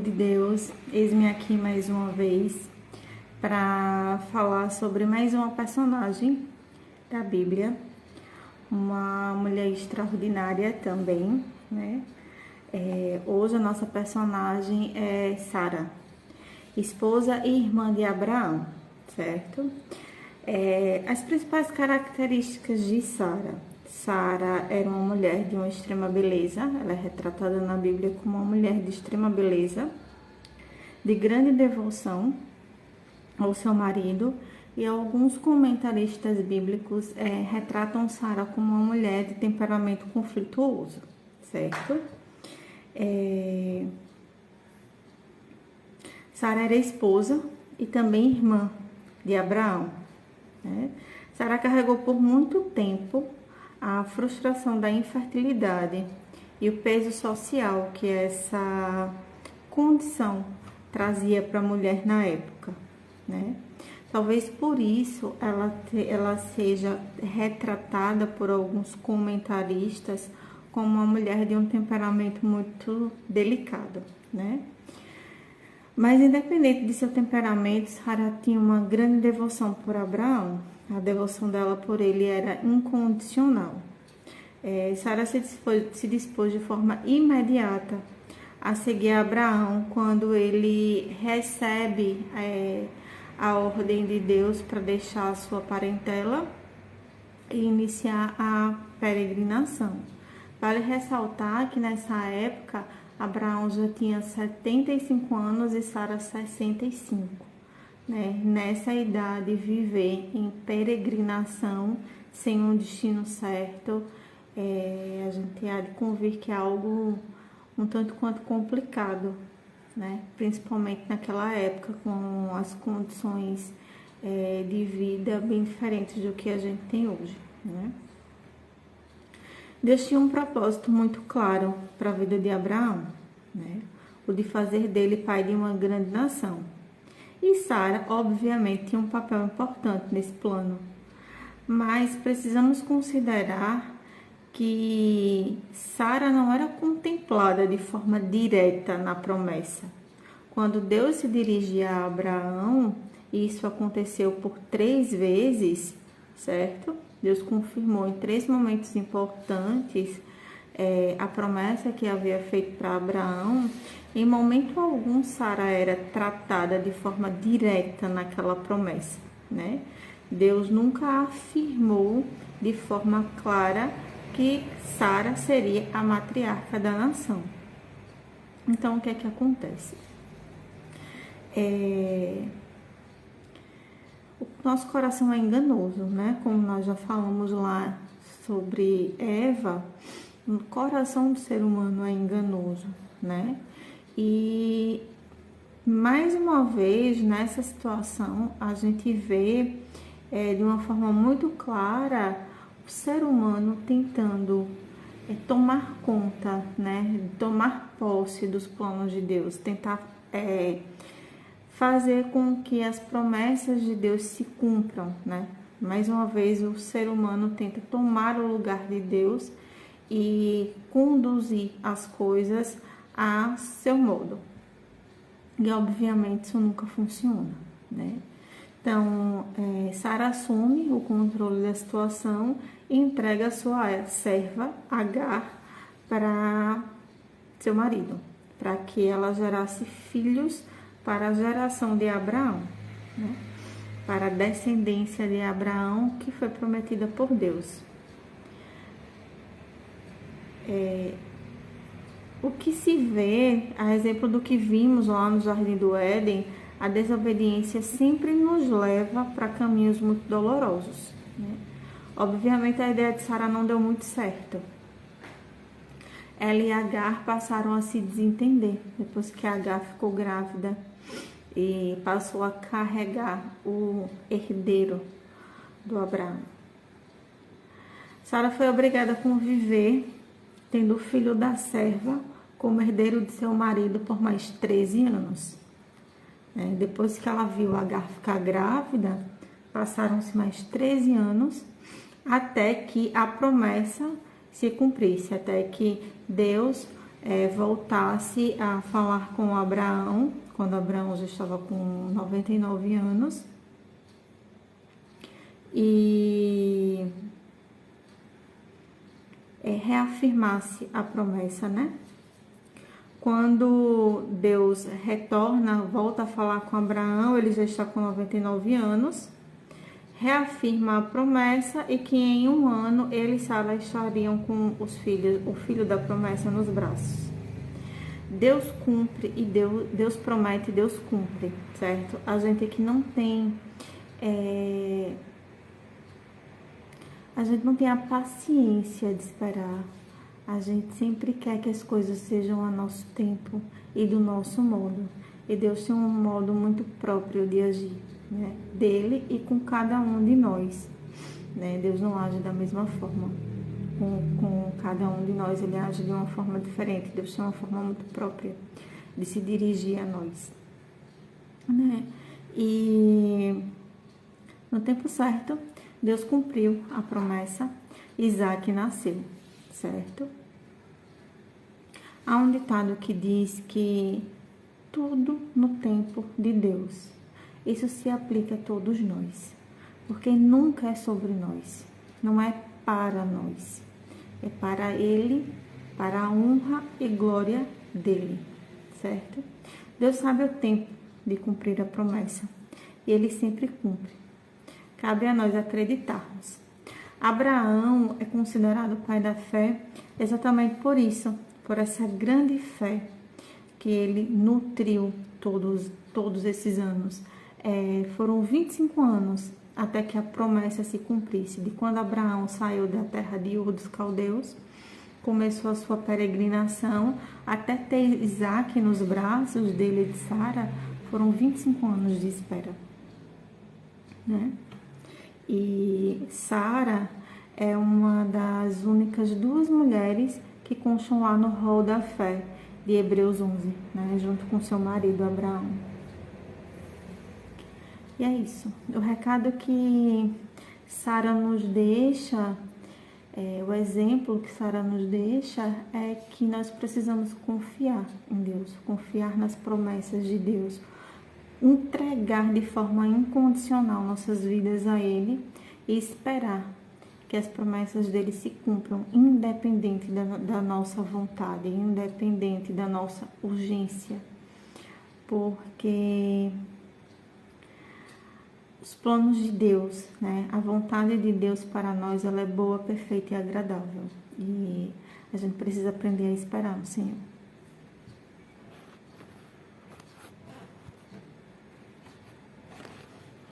De Deus, eis-me aqui mais uma vez para falar sobre mais uma personagem da Bíblia, uma mulher extraordinária também, né? Hoje a nossa personagem é Sara, esposa e irmã de Abraão, certo? As principais características de Sara. Sara era uma mulher de uma extrema beleza, ela é retratada na Bíblia como uma mulher de extrema beleza, de grande devoção ao seu marido, e alguns comentaristas bíblicos retratam Sara como uma mulher de temperamento conflituoso, certo? Sara era esposa e também irmã de Abraão, né? Sara carregou por muito tempo a frustração da infertilidade e o peso social que essa condição trazia para a mulher na época, né? Talvez por isso ela seja retratada por alguns comentaristas como uma mulher de um temperamento muito delicado, né? Mas independente de seu temperamento, Sara tinha uma grande devoção por Abraão. A devoção dela por ele era incondicional. Sara se dispôs de forma imediata a seguir Abraão quando ele recebe a ordem de Deus para deixar a sua parentela e iniciar a peregrinação. Vale ressaltar que nessa época Abraão já tinha 75 anos e Sara 65. Né? Nessa idade, viver em peregrinação sem um destino certo, a gente há de convir que é algo um tanto quanto complicado, né? Principalmente naquela época, com as condições de vida bem diferentes do que a gente tem hoje, né? Deus tinha um propósito muito claro para a vida de Abraão, né? O de fazer dele pai de uma grande nação. E Sara, obviamente, tinha um papel importante nesse plano. Mas precisamos considerar que Sara não era contemplada de forma direta na promessa. Quando Deus se dirigia a Abraão, e isso aconteceu por 3 vezes, certo? Deus confirmou em 3 momentos importantes a promessa que havia feito para Abraão. Em momento algum, Sara era tratada de forma direta naquela promessa, né? Deus nunca afirmou de forma clara que Sara seria a matriarca da nação. Então, o que é que acontece? O nosso coração é enganoso, né? Como nós já falamos lá sobre Eva, o coração do ser humano é enganoso, né? E mais uma vez nessa situação a gente vê de uma forma muito clara o ser humano tentando tomar conta, né? Tomar posse dos planos de Deus, tentar fazer com que as promessas de Deus se cumpram, né? Mais uma vez o ser humano tenta tomar o lugar de Deus e conduzir as coisas a seu modo. E obviamente isso nunca funciona, né? Então, Sara assume o controle da situação e entrega a sua serva, Agar, para seu marido, para que ela gerasse filhos para a geração de Abraão, né? Para a descendência de Abraão que foi prometida por Deus. O que se vê, a exemplo do que vimos lá no Jardim do Éden, a desobediência sempre nos leva para caminhos muito dolorosos, né? Obviamente a ideia de Sara não deu muito certo. Ela e Agar passaram a se desentender depois que Agar ficou grávida e passou a carregar o herdeiro do Abraão. Sara foi obrigada a conviver tendo o filho da serva como herdeiro de seu marido por mais 13 anos. Depois que ela viu Agar ficar grávida, passaram-se mais 13 anos até que a promessa se cumprisse, até que Deus voltasse a falar com Abraão, quando Abraão já estava com 99 anos, e reafirmasse a promessa, né? Quando Deus retorna, volta a falar com Abraão, ele já está com 99 anos, reafirma a promessa e que em 1 ano ele e Sara estariam com o filho da promessa nos braços. Deus cumpre e Deus promete e Deus cumpre, certo? A gente aqui não tem a gente não tem a paciência de esperar. A gente sempre quer que as coisas sejam a nosso tempo e do nosso modo. E Deus tem um modo muito próprio de agir, né? Dele e com cada um de nós, né? Deus não age da mesma forma. Com cada um de nós, ele age de uma forma diferente. Deus tem uma forma muito própria de se dirigir a nós, né? E no tempo certo, Deus cumpriu a promessa, Isaac nasceu, certo? Há um ditado que diz que tudo no tempo de Deus. Isso se aplica a todos nós, porque nunca é sobre nós, não é para nós, é para Ele, para a honra e glória dEle, certo? Deus sabe o tempo de cumprir a promessa e Ele sempre cumpre. Cabe a nós acreditarmos. Abraão é considerado o pai da fé exatamente por isso, por essa grande fé que ele nutriu todos esses anos. Foram 25 anos até que a promessa se cumprisse. De quando Abraão saiu da terra de Ur dos Caldeus, começou a sua peregrinação, até ter Isaac nos braços dele e de Sara, foram 25 anos de espera, né? E Sara é uma das únicas 2 mulheres que constam lá no rol da fé de Hebreus 11, né, junto com seu marido Abraão. E é isso. O recado que Sara nos deixa, o exemplo que Sara nos deixa é que nós precisamos confiar em Deus, confiar nas promessas de Deus, entregar de forma incondicional nossas vidas a Ele e esperar que as promessas dele se cumpram, independente da nossa vontade, independente da nossa urgência, porque os planos de Deus, né, a vontade de Deus para nós, ela é boa, perfeita e agradável, e a gente precisa aprender a esperar no Senhor.